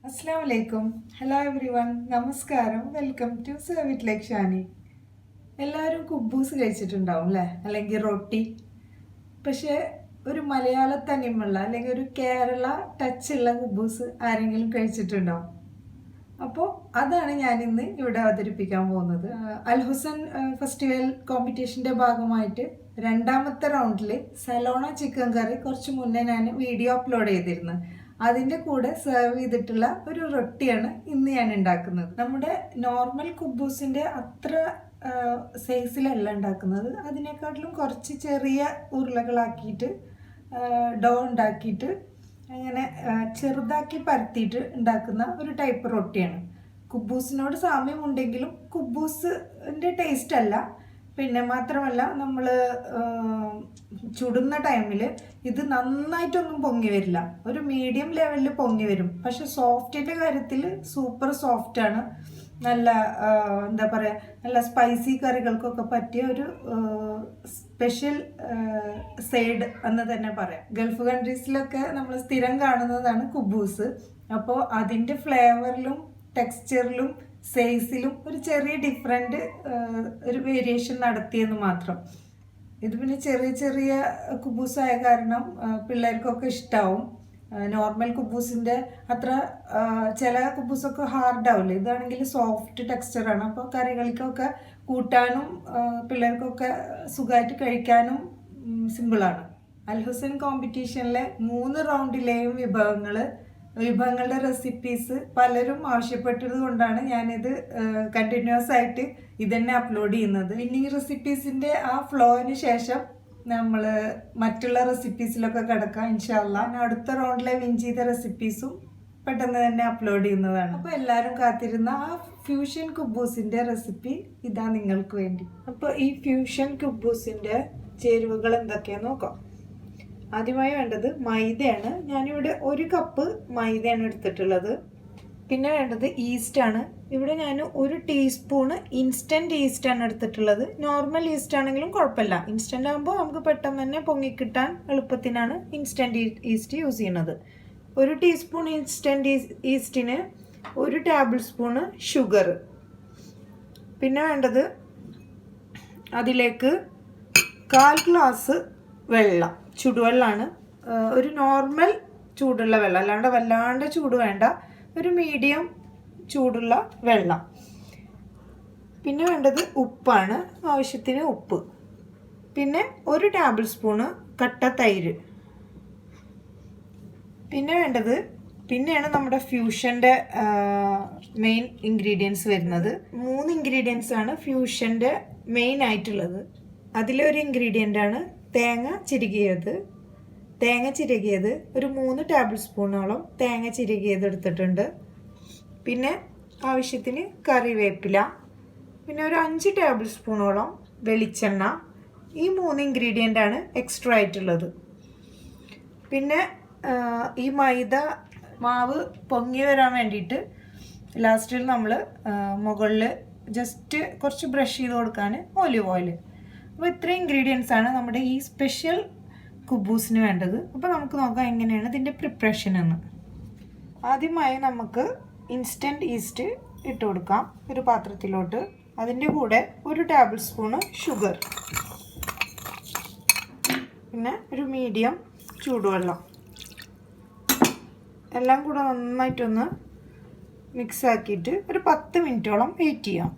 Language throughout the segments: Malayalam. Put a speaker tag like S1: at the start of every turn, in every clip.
S1: Assalamualaikum. Hello everyone. Namaskaram. Welcome to Serve It Like Shani. എല്ലാവരും കുബൂസ് കഴിച്ചിട്ടുണ്ടാവും അല്ലേ, അല്ലെങ്കിൽ റൊട്ടി. പക്ഷേ ഒരു മലയാള തനിമയുള്ള അല്ലെങ്കിൽ ഒരു കേരള ടച്ചുള്ള കുബൂസ് ആരെങ്കിലും കഴിച്ചിട്ടുണ്ടോ? അപ്പോൾ അതാണ് ഞാനിന്ന് ഇവിടെ അവതരിപ്പിക്കാൻ പോകുന്നത്. അൽഹുസൻ ഫെസ്റ്റിവൽ കോമ്പറ്റീഷൻ്റെ ഭാഗമായിട്ട് രണ്ടാമത്തെ റൗണ്ടിൽ സലോണ ചിക്കൻ കറി കുറച്ച് മുന്നേ ഞാൻ വീഡിയോ അപ്ലോഡ് ചെയ്തിരുന്നു. അതിൻ്റെ കൂടെ സെർവ് ചെയ്തിട്ടുള്ള ഒരു റൊട്ടിയാണ് ഇന്ന് ഞാൻ ഉണ്ടാക്കുന്നത്. നമ്മുടെ നോർമൽ കുബൂസിൻ്റെ അത്ര സൈസിലല്ല ഉണ്ടാക്കുന്നത്. അതിനേക്കാട്ടിലും കുറച്ച് ചെറിയ ഉരുളകളാക്കിയിട്ട് ഡോ ഉണ്ടാക്കിയിട്ട് അങ്ങനെ ചെറുതാക്കി പരത്തിയിട്ട് ഉണ്ടാക്കുന്ന ഒരു ടൈപ്പ് റൊട്ടിയാണ്. കുബൂസിനോട് സാമ്യമുണ്ടെങ്കിലും കുബൂസിൻ്റെ ടേസ്റ്റ് അല്ല. പിന്നെ മാത്രമല്ല, നമ്മൾ ചുടുന്ന ടൈമിൽ ഇത് നന്നായിട്ടൊന്നും പൊങ്ങി വരില്ല, ഒരു മീഡിയം ലെവലിൽ പൊങ്ങി വരും. പക്ഷെ സോഫ്റ്റിൻ്റെ കാര്യത്തിൽ സൂപ്പർ സോഫ്റ്റാണ്. നല്ല എന്താ പറയുക, നല്ല സ്പൈസി കറികൾക്കൊക്കെ പറ്റിയ ഒരു സ്പെഷ്യൽ സൈഡ് എന്ന് തന്നെ പറയാം. ഗൾഫ് കൺട്രീസിലൊക്കെ നമ്മൾ സ്ഥിരം കാണുന്നതാണ് കുബൂസ്. അപ്പോൾ അതിൻ്റെ ഫ്ലേവറിലും ടെക്സ്ചറിലും സൈസിലും ഒരു ചെറിയ ഡിഫറെൻ്റ് ഒരു വേരിയേഷൻ നടത്തിയെന്ന് മാത്രം. ഇത് പിന്നെ ചെറിയ ചെറിയ കുബൂസായ കാരണം പിള്ളേർക്കൊക്കെ ഇഷ്ടമാവും. നോർമൽ കുബൂസിൻ്റെ അത്ര ചില കുബൂസൊക്കെ ഹാർഡാവില്ല, ഇതാണെങ്കിൽ സോഫ്റ്റ് ടെക്സ്ചറാണ്. അപ്പോൾ കറികൾക്കൊക്കെ കൂട്ടാനും പിള്ളേർക്കൊക്കെ സുഖമായിട്ട് കഴിക്കാനും സിമ്പിളാണ്. അൽഹുസൻ കോമ്പറ്റീഷനിലെ 3 റൗണ്ടിലെയും വിഭവങ്ങളുടെ റെസിപ്പീസ് പലരും ആവശ്യപ്പെട്ടത് കൊണ്ടാണ് ഞാനിത് കണ്ടിന്യൂസ് ആയിട്ട് ഇതന്നെ അപ്ലോഡ് ചെയ്യുന്നത്. പിന്നെ ഈ റെസിപ്പീസിൻ്റെ ആ ഫ്ലോയിന് ശേഷം നമ്മൾ മറ്റുള്ള റെസിപ്പീസിലൊക്കെ കിടക്കാം ഇൻഷാ അല്ലാഹ്. അടുത്ത റൗണ്ടിലെ വിൻ ചെയ്ത റെസിപ്പീസും പെട്ടെന്ന് തന്നെ അപ്ലോഡ് ചെയ്യുന്നതാണ്. അപ്പോൾ എല്ലാവരും കാത്തിരുന്ന ആ ഫ്യൂഷൻ കുബൂസിൻ്റെ റെസിപ്പി ഇതാ നിങ്ങൾക്ക് വേണ്ടി. അപ്പോൾ ഈ ഫ്യൂഷൻ കുബൂസിൻ്റെ ചേരുവകൾ എന്തൊക്കെയാണെന്ന് നോക്കാം. ആദ്യമായി വേണ്ടത് മൈദയാണ്. ഞാനിവിടെ 1 കപ്പ് മൈദയാണ് എടുത്തിട്ടുള്ളത്. പിന്നെ വേണ്ടത് ഈസ്റ്റാണ്. ഇവിടെ ഞാൻ 1 ടീസ്പൂണ് ഇൻസ്റ്റൻറ്റ് ഈസ്റ്റാണ് എടുത്തിട്ടുള്ളത്. നോർമൽ ഈസ്റ്റ് ആണെങ്കിലും കുഴപ്പമില്ല. ഇൻസ്റ്റൻ്റ് ആകുമ്പോൾ നമുക്ക് പെട്ടെന്ന് തന്നെ പൊങ്ങിക്കിട്ടാൻ എളുപ്പത്തിനാണ് ഇൻസ്റ്റൻറ്റ് ഈസ്റ്റ് യൂസ് ചെയ്യുന്നത്. 1 ടീസ്പൂൺ ഇൻസ്റ്റൻറ്റ് ഈസ്റ്റിന് 1 ടേബിൾ സ്പൂണ് ഷുഗർ. പിന്നെ വേണ്ടത് അതിലേക്ക് 1/4 ഗ്ലാസ് വെള്ളം, ചുടുവെള്ളമാണ്. ഒരു നോർമൽ ചൂടുള്ള വെള്ളം, അല്ലാണ്ട് വല്ലാണ്ട് ചൂട് വേണ്ട, ഒരു മീഡിയം ചൂടുള്ള വെള്ളം. പിന്നെ വേണ്ടത് ഉപ്പാണ്, ആവശ്യത്തിന് ഉപ്പ്. പിന്നെ 1 ടേബിൾ സ്പൂണ് കട്ട തൈര്. പിന്നെ വേണ്ടത്, പിന്നെയാണ് നമ്മുടെ ഫ്യൂഷൻ്റെ മെയിൻ ഇൻഗ്രീഡിയൻസ് വരുന്നത്. 3 ഇൻഗ്രീഡിയൻസ് ആണ് ഫ്യൂഷൻ്റെ മെയിൻ ആയിട്ടുള്ളത്. അതിലൊരു ഇൻഗ്രീഡിയൻ്റാണ് തേങ്ങ ചിരകിയത്. ഒരു 3 ടേബിൾ സ്പൂണോളം തേങ്ങ ചിരകിയത് എടുത്തിട്ടുണ്ട്. പിന്നെ ആവശ്യത്തിന് കറിവേപ്പില. പിന്നെ ഒരു 5 ടേബിൾ സ്പൂണോളം വെളിച്ചെണ്ണ. ഈ 3 ഇൻഗ്രീഡിയൻ്റാണ് എക്സ്ട്രാ ആയിട്ടുള്ളത്. പിന്നെ ഈ മൈദ മാവ് പൊങ്ങി വരാൻ വേണ്ടിയിട്ട് ലാസ്റ്റിൽ നമ്മൾ മുകളിൽ ജസ്റ്റ് കുറച്ച് ബ്രഷ് ചെയ്ത് കൊടുക്കാൻ ഒലിവ് ഓയിൽ. അപ്പോൾ ഇത്രയും ഇൻഗ്രീഡിയൻസ് ആണ് നമ്മുടെ ഈ സ്പെഷ്യൽ കുബൂസിന് വേണ്ടത്. അപ്പോൾ നമുക്ക് നോക്കാം എങ്ങനെയാണ് ഇതിൻ്റെ പ്രിപ്പറേഷൻ എന്ന്. ആദ്യമായി നമുക്ക് ഇൻസ്റ്റൻറ്റ് ഈസ്റ്റ് ഇട്ട് കൊടുക്കാം ഒരു പാത്രത്തിലോട്ട്. അതിൻ്റെ കൂടെ 1 ടേബിൾ സ്പൂണ് ഷുഗർ, പിന്നെ ഒരു മീഡിയം ചൂടുവെള്ളം, എല്ലാം കൂടെ നന്നായിട്ടൊന്ന് മിക്സ് ആക്കിയിട്ട് ഒരു 10 മിനിറ്റോളം വെയിറ്റ് ചെയ്യാം.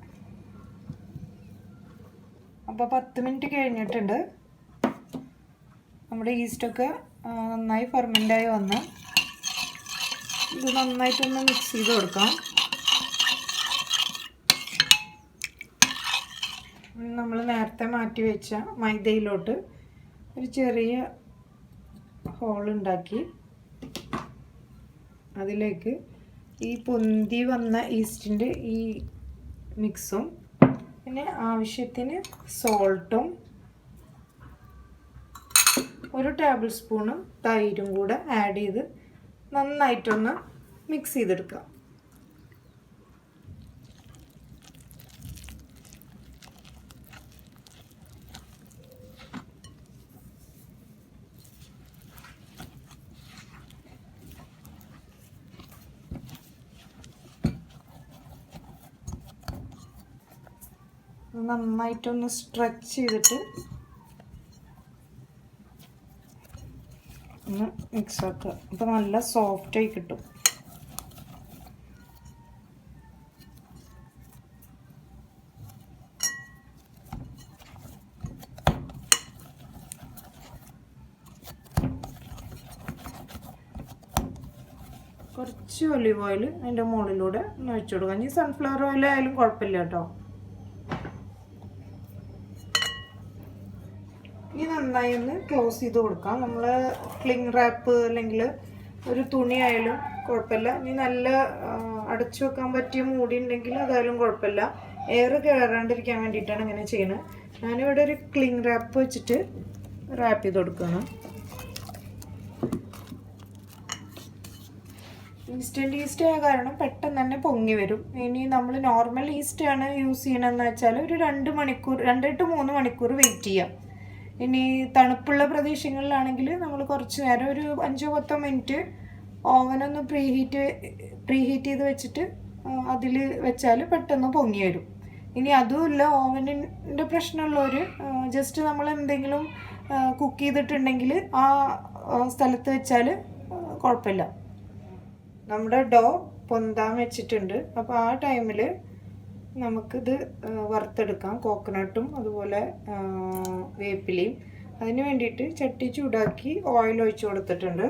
S1: അപ്പോൾ 10 മിനിറ്റ് കഴിഞ്ഞിട്ടുണ്ട്. നമ്മുടെ ഈസ്റ്റൊക്കെ നന്നായി ഫെർമെൻ്റായി വന്ന് ഇത് നന്നായിട്ടൊന്ന് മിക്സ് ചെയ്ത് കൊടുക്കാം. നമ്മൾ നേരത്തെ മാറ്റി വെച്ച മൈദയിലോട്ട് ഒരു ചെറിയ ഹോളുണ്ടാക്കി അതിലേക്ക് ഈ പൊന്തി വന്ന ഈസ്റ്റിൻ്റെ ഈ മിക്സും പിന്നെ ആവശ്യത്തിന് സോൾട്ടും 1 ടേബിൾ സ്പൂണ് തൈരും കൂടെ ആഡ് ചെയ്ത് നന്നായിട്ടൊന്ന് മിക്സ് ചെയ്തെടുക്കുക. നന്നായിട്ടൊന്ന് സ്ട്രെച്ച് ചെയ്തിട്ട് ഒന്ന് മിക്സ് ആക്കുക. അപ്പോൾ നല്ല സോഫ്റ്റായി കിട്ടും. കുറച്ച് ഒലിവ് ഓയിൽ അതിൻ്റെ മുകളിലൂടെ ഒന്ന് ഒഴിച്ചു കൊടുക്കാം. ഇനി സൺഫ്ലവർ ഓയിൽ ആയാലും കുഴപ്പമില്ല കേട്ടോ. ഇനി നന്നായി ഒന്ന് ക്ലോസ് ചെയ്ത് കൊടുക്കാം. നമ്മൾ ക്ലിങ് റാപ്പ് അല്ലെങ്കിൽ ഒരു തുണി ആയാലും കുഴപ്പമില്ല. ഇനി നല്ല അടച്ചു വെക്കാൻ പറ്റിയ മൂടി ഉണ്ടെങ്കിൽ അതായാലും കുഴപ്പമില്ല. എയർ കയറാണ്ടിരിക്കാൻ വേണ്ടിയിട്ടാണ് ഇങ്ങനെ ചെയ്യുന്നത്. ഞാനിവിടെ ഒരു ക്ലിങ് റാപ്പ് വെച്ചിട്ട് റാപ്പ് ചെയ്ത് കൊടുക്കണം. ഇൻസ്റ്റൻറ്റ് ഈസ്റ്റ് ആയ കാരണം പെട്ടെന്ന് തന്നെ പൊങ്ങി വരും. ഇനി നമ്മൾ നോർമൽ ഈസ്റ്റ് ആണ് യൂസ് ചെയ്യണമെന്ന് വെച്ചാൽ ഒരു 2 മണിക്കൂർ 2 to 3 മണിക്കൂർ വെയിറ്റ് ചെയ്യാം. ഇനി തണുപ്പുള്ള പ്രദേശങ്ങളിലാണെങ്കിൽ നമ്മൾ കുറച്ച് നേരം ഒരു 5-10 മിനിറ്റ് ഓവനൊന്ന് പ്രീഹീറ്റ് ചെയ്ത് വെച്ചിട്ട് അതിൽ വെച്ചാൽ പെട്ടെന്ന് പൊങ്ങി വരും. ഇനി അതുമില്ല, ഓവനിൻ്റെ പ്രശ്നമുള്ളവർ ജസ്റ്റ് നമ്മൾ എന്തെങ്കിലും കുക്ക് ചെയ്തിട്ടുണ്ടെങ്കിൽ ആ സ്ഥലത്ത് വെച്ചാൽ കുഴപ്പമില്ല. നമ്മുടെ ഡോ പൊന്താൻ വെച്ചിട്ടുണ്ട്. അപ്പോൾ ആ ടൈമിൽ നമുക്കിത് വറുത്തെടുക്കാം. കോക്കനട്ടും അതുപോലെ വേപ്പിലയും. അതിന് വേണ്ടിയിട്ട് ചട്ടി ചൂടാക്കി ഓയിൽ ഒഴിച്ച് കൊടുത്തിട്ടുണ്ട്.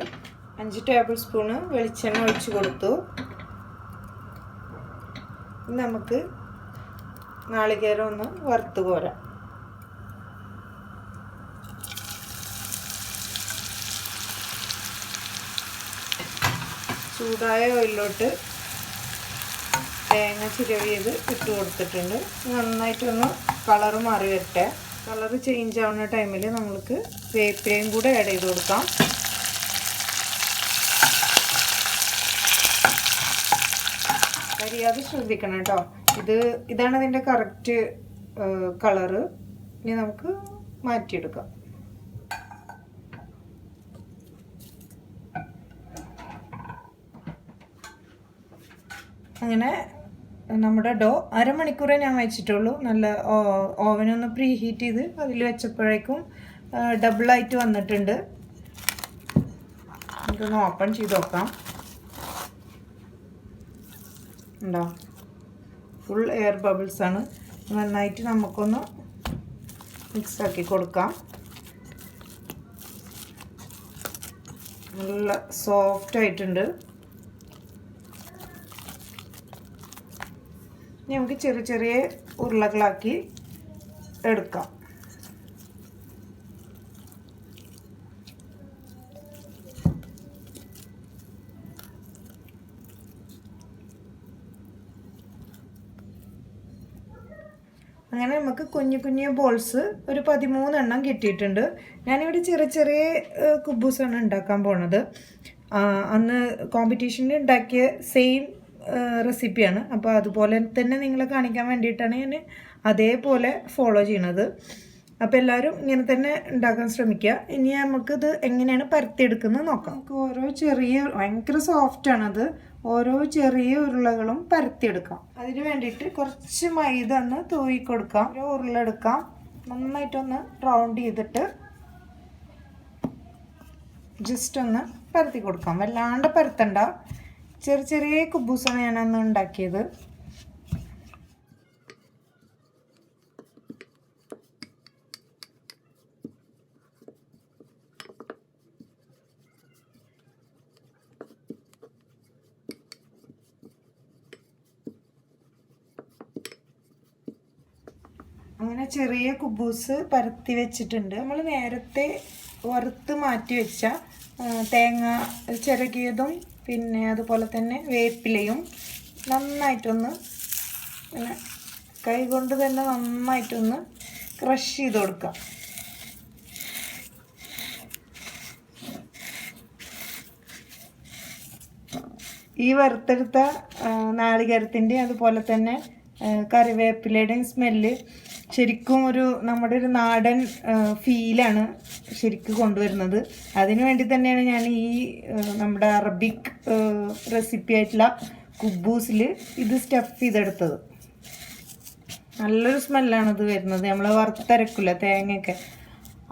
S1: 5 ടേബിൾ സ്പൂണ് വെളിച്ചെണ്ണ ഒഴിച്ച് കൊടുത്തു. നമുക്ക് നാളികേരം ഒന്ന് വറുത്ത് കോരാം. ചൂടായ ഓയിലോട്ട് തേങ്ങ ചിരവിയത് ഇട്ട് കൊടുത്തിട്ടുണ്ട്. നന്നായിട്ടൊന്ന് കളറ് മാറി വരട്ടെ. കളറ് ചേഞ്ച് ആവുന്ന ടൈമിൽ നമുക്ക് വേപ്പിലയും കൂടെ ആഡ് ചെയ്ത് കൊടുക്കാം. കരിയാതെ ശ്രദ്ധിക്കണം കേട്ടോ. ഇതാണ് ഇതിൻ്റെ കറക്റ്റ് കളറ്. ഇനി നമുക്ക് മാറ്റിയെടുക്കാം. അങ്ങനെ നമ്മുടെ ഡോ അരമണിക്കൂറേ ഞാൻ വെച്ചിട്ടുള്ളൂ. നല്ല ഓവനൊന്ന് പ്രീ ഹീറ്റ് ചെയ്ത് അതിൽ വെച്ചപ്പോഴേക്കും ഡബിളായിട്ട് വന്നിട്ടുണ്ട്. നമുക്കൊന്ന് ഓപ്പൺ ചെയ്ത് നോക്കാം. ഉണ്ടോ, ഫുൾ എയർ ബബിൾസാണ്. നന്നായിട്ട് നമുക്കൊന്ന് മിക്സാക്കി കൊടുക്കാം. നല്ല സോഫ്റ്റായിട്ടുണ്ട്. നമുക്ക് ചെറിയ ചെറിയ ഉരുളകളാക്കി എടുക്കാം. അങ്ങനെ നമുക്ക് കുഞ്ഞു കുഞ്ഞു ബോൾസ് ഒരു 13 എണ്ണം കിട്ടിയിട്ടുണ്ട്. ഞാനിവിടെ ചെറിയ ചെറിയ കുബൂസാണ് ഉണ്ടാക്കാൻ പോണത്. അന്ന് കോമ്പറ്റീഷനിൽ ഉണ്ടാക്കിയ സെയിം റെസിപ്പിയാണ്. അപ്പോൾ അതുപോലെ തന്നെ നിങ്ങളെ കാണിക്കാൻ വേണ്ടിയിട്ടാണ് ഞാൻ അതേപോലെ ഫോളോ ചെയ്യണത്. അപ്പോൾ എല്ലാവരും ഇങ്ങനെ തന്നെ ഉണ്ടാക്കാൻ ശ്രമിക്കുക. ഇനി നമുക്കിത് എങ്ങനെയാണ് പരത്തിയെടുക്കുന്നത് നോക്കാം. നമുക്ക് ഓരോ ഭയങ്കര സോഫ്റ്റാണത്. ഓരോ ചെറിയ ഉരുളകളും പരത്തിയെടുക്കാം. അതിന് വേണ്ടിയിട്ട് കുറച്ച് മൈദ ഒന്ന് തൂവി കൊടുക്കാം. ഓരോ ഉരുള എടുക്കാം. നന്നായിട്ടൊന്ന് റൗണ്ട് ചെയ്തിട്ട് ജസ്റ്റ് ഒന്ന് പരത്തി കൊടുക്കാം. വല്ലാണ്ട് പരത്തണ്ട. ചെറിയ ചെറിയ കുബൂസാണ് ഞാനന്ന് ഉണ്ടാക്കിയത്. അങ്ങനെ ചെറിയ കുബൂസ് പരത്തി വെച്ചിട്ടുണ്ട്. നമ്മൾ നേരത്തെ വറുത്ത് മാറ്റി വെച്ച തേങ്ങ ചിരകിയതും പിന്നെ അതുപോലെ തന്നെ വേപ്പിലയും നന്നായിട്ടൊന്ന് പിന്നെ കൈ കൊണ്ട് തന്നെ നന്നായിട്ടൊന്ന് ക്രഷ് ചെയ്ത് കൊടുക്കാം. ഈ വറുത്തെടുത്ത നാളികേരത്തിൻ്റെ അതുപോലെ തന്നെ കറിവേപ്പിലയുടെയും സ്മെല്ല് ശരിക്കും നമ്മുടെ ഒരു നാടൻ ഫീലാണ് ശരിക്കും കൊണ്ടുവരുന്നത്. അതിനു വേണ്ടി തന്നെയാണ് ഞാൻ ഈ നമ്മുടെ അറബിക് റെസിപ്പി ആയിട്ടുള്ള കുബൂസിൽ ഇത് സ്റ്റഫ് ചെയ്തെടുത്തത്. നല്ലൊരു സ്മെല്ലാണിത് വരുന്നത്. നമ്മൾ വറുത്തരക്കില്ല തേങ്ങയൊക്കെ,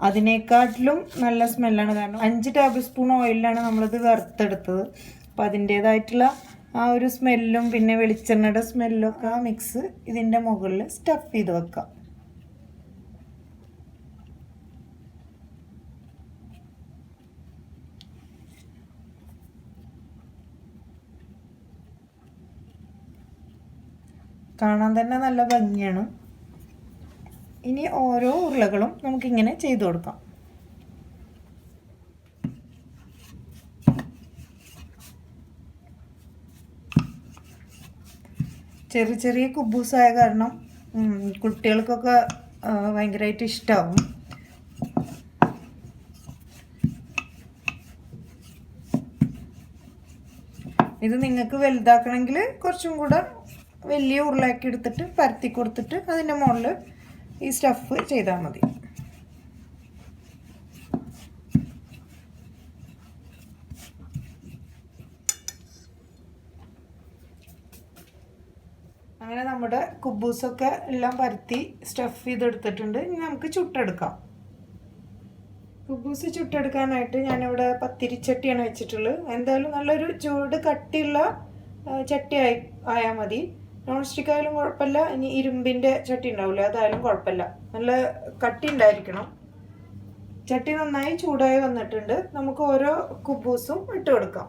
S1: അതിനേക്കാട്ടിലും നല്ല സ്മെല്ലാണ്. കാരണം 5 ടേബിൾ സ്പൂൺ ഓയിലാണ് നമ്മളിത് വറുത്തെടുത്തത്. അപ്പം അതിൻ്റേതായിട്ടുള്ള ആ ഒരു സ്മെല്ലും പിന്നെ വെളിച്ചെണ്ണയുടെ സ്മെല്ലും ഒക്കെ ആ മിക്സ് ഇതിൻ്റെ മുകളിൽ സ്റ്റഫ് ചെയ്ത് വെക്കാം. കാണാൻ തന്നെ നല്ല ഭംഗിയാണ്. ഇനി ഓരോ ഉരുളകളും നമുക്കിങ്ങനെ ചെയ്തു കൊടുക്കാം. ചെറിയ ചെറിയ കുബൂസായ കാരണം കുട്ടികൾക്കൊക്കെ ഭയങ്കരമായിട്ട് ഇഷ്ടമാവും. ഇത് നിങ്ങൾക്ക് വലുതാക്കണമെങ്കിൽ കുറച്ചും കൂടെ വലിയ ഉരുളയാക്കി എടുത്തിട്ട് പരത്തി കൊടുത്തിട്ട് അതിൻ്റെ മുകളിൽ ഈ സ്റ്റഫ് ചെയ്താൽ മതി. അങ്ങനെ നമ്മുടെ കുബൂസൊക്കെ എല്ലാം പരത്തി സ്റ്റഫ് ചെയ്തെടുത്തിട്ടുണ്ട്. ഇനി നമുക്ക് ചുട്ടെടുക്കാം. കുബൂസ് ചുട്ടെടുക്കാനായിട്ട് ഞാനിവിടെ പത്തിരിച്ചട്ടിയാണ് വെച്ചിട്ടുള്ളത്. എന്തായാലും നല്ലൊരു ചൂട് കട്ടിയുള്ള ചട്ടി ആയാൽ മതി. നോൺ സ്റ്റിക്ക് ആയാലും കുഴപ്പമില്ല, ഇനി ഇരുമ്പിൻ്റെ ചട്ടി ഉണ്ടാവില്ല അതായാലും കുഴപ്പമില്ല, നല്ല കട്ടി ഉണ്ടായിരിക്കണം. ചട്ടി നന്നായി ചൂടായി വന്നിട്ടുണ്ട്. നമുക്ക് ഓരോ കുബൂസും ഇട്ട് കൊടുക്കാം.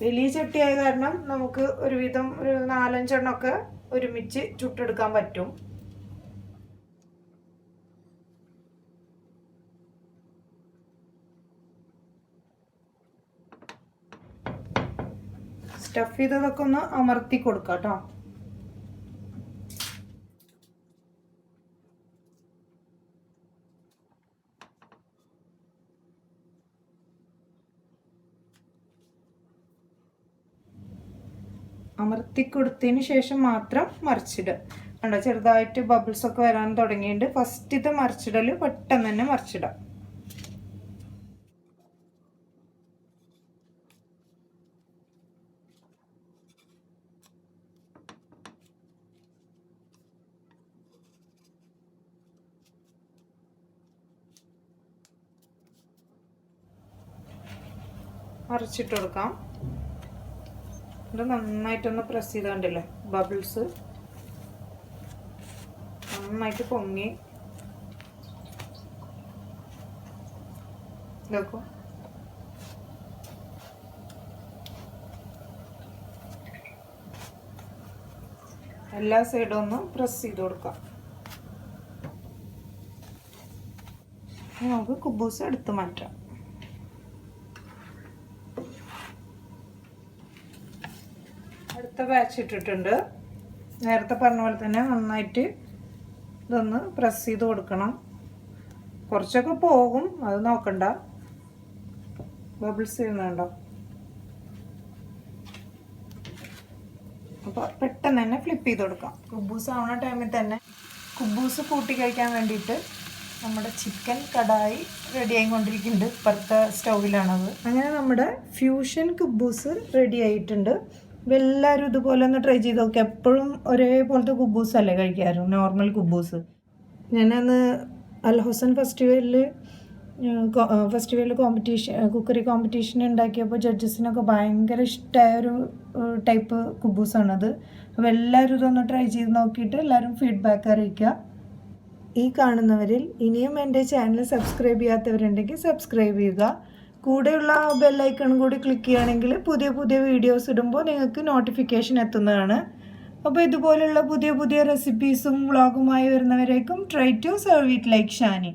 S1: വലിയ ചട്ടിയായ കാരണം നമുക്ക് ഒരുവിധം ഒരു 4-5 എണ്ണമൊക്കെ ഒരുമിച്ച് ചുട്ടെടുക്കാൻ പറ്റും. സ്റ്റഫ് ചെയ്തതൊക്കെ ഒന്ന് അമർത്തി കൊടുക്കാം കേട്ടോ. അമർത്തി കൊടുത്തതിന് ശേഷം മാത്രം മറിച്ചിടുക. കണ്ടോ, ചെറുതായിട്ട് ബബിൾസ് ഒക്കെ വരാൻ തുടങ്ങിയിട്ട് ഫസ്റ്റത്തെ മറിച്ചിടൽ പെട്ടെന്ന് തന്നെ മറിച്ചിടാം. മറിച്ചിട്ട് കൊടുക്കാം. ഇത് നന്നായിട്ടൊന്ന് പ്രസ് ചെയ്ത് കണ്ടില്ലേ, ബബിൾസ് നന്നായിട്ട് പൊങ്ങി. നോക്കൂ, എല്ലാ സൈഡും ഒന്ന് പ്രസ് ചെയ്ത് കൊടുക്കാം. നമുക്ക് കുബൂസ് എടുത്ത് മാറ്റാം. അടുത്ത ബാച്ച് ഇട്ടിട്ടുണ്ട്. നേരത്തെ പറഞ്ഞ പോലെ തന്നെ നന്നായിട്ട് ഇതൊന്ന് പ്രസ് ചെയ്ത് കൊടുക്കണം. കുറച്ചൊക്കെ പോകും, അത് നോക്കണ്ട. ബബിൾസ് ചെയ്യുന്നുണ്ടോ? അപ്പോൾ പെട്ടെന്ന് തന്നെ ഫ്ലിപ്പ് ചെയ്ത് കൊടുക്കാം. കുബൂസ് ആവുന്ന ടൈമിൽ തന്നെ കുബൂസ് കൂട്ടി കഴിക്കാൻ വേണ്ടിയിട്ട് നമ്മുടെ ചിക്കൻ കടായി റെഡി ആയിക്കൊണ്ടിരിക്കുന്നുണ്ട്. ഇപ്പുറത്തെ സ്റ്റൗവിലാണത്. അങ്ങനെ നമ്മുടെ ഫ്യൂഷൻ കുബൂസ് റെഡി ആയിട്ടുണ്ട്. എല്ലാവരും ഇതുപോലെ ഒന്ന് ട്രൈ ചെയ്ത് നോക്കി. എപ്പോഴും ഒരേപോലത്തെ കുബൂസ് അല്ലേ കഴിക്കാറ്, നോർമൽ കുബൂസ്. ഞാനന്ന് അൽഹോസൻ ഫെസ്റ്റിവലിൽ കുക്കറി കോമ്പറ്റീഷൻ ഉണ്ടാക്കിയപ്പോൾ ജഡ്ജസിനൊക്കെ ഭയങ്കര ഇഷ്ടമായൊരു ടൈപ്പ് കുബൂസാണത്. അപ്പോൾ എല്ലാവരും ഇതൊന്ന് ട്രൈ ചെയ്ത് നോക്കിയിട്ട് എല്ലാവരും ഫീഡ്ബാക്ക് അറിയിക്കുക. ഈ കാണുന്നവരിൽ ഇനിയും എൻ്റെ ചാനൽ സബ്സ്ക്രൈബ് ചെയ്യാത്തവരുണ്ടെങ്കിൽ സബ്സ്ക്രൈബ് ചെയ്യുക. കൂടെയുള്ള ബെല്ലൈക്കണും കൂടി ക്ലിക്ക് ചെയ്യുകയാണെങ്കിൽ പുതിയ പുതിയ വീഡിയോസ് ഇടുമ്പോൾ നിങ്ങൾക്ക് നോട്ടിഫിക്കേഷൻ എത്തുന്നതാണ്. അപ്പോൾ ഇതുപോലുള്ള പുതിയ പുതിയ റെസിപ്പീസും വ്ളോഗുമായി വരുന്നവരേക്കും try to serve it like Shani.